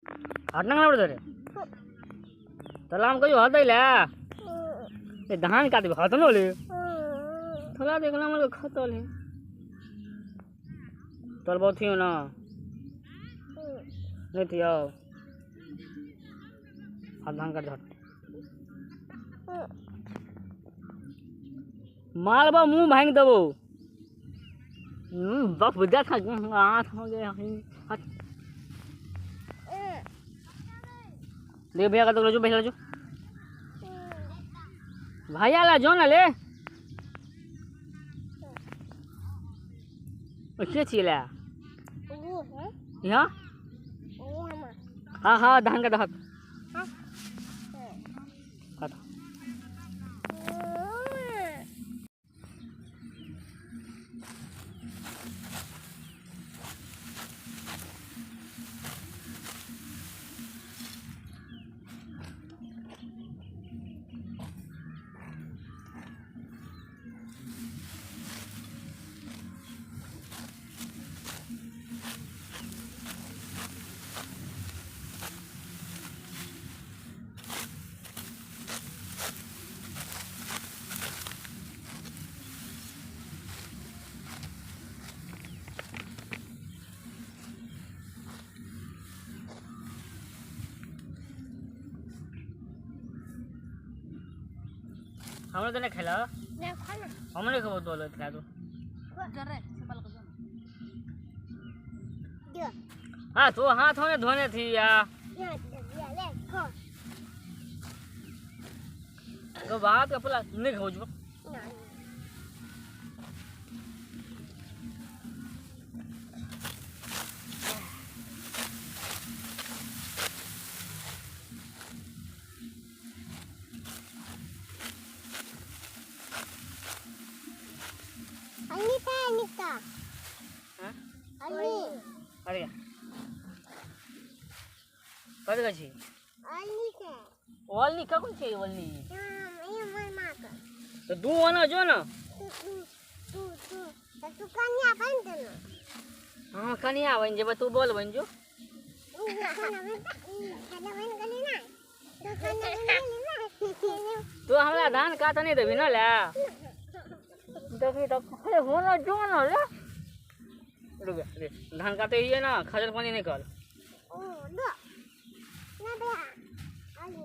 हाथ ना पड़े रे तलाम कहियो हाथ ले ए धान काटे हाथ न ले थोड़ा देखला मन खतल है तोर बहुत ही ना नहीं थी आओ हाथ धान काट झट मालबा मुंह भांग देबो बाप बुझा था हाथ हो गया देख भैया का तो जो भैया जो भैया ला जो ना ले क्या चीज ला यहाँ हाँ हाँ धान का दहक हमने तो नहीं खेला हमने खबर तो अलग खेला तो हाँ तो हाथ होने धोने थी या तो बात का पुला नहीं खाओ जो Anita. हाँ Ali. अरे कब गई Ali के. वालनी का कौन चाहिए वालनी ये मैं मार. तो दू आना जो ना तू कन्या बन दे ना. हाँ कन्या बन जब तू बोल बन जो तू हमरा धान काट नहीं देबी ना ले देखी तो अरे होना जो ना ले रुक रे धान काटे ही है ना खजर पानी निकाल ओ दो ना दे आलू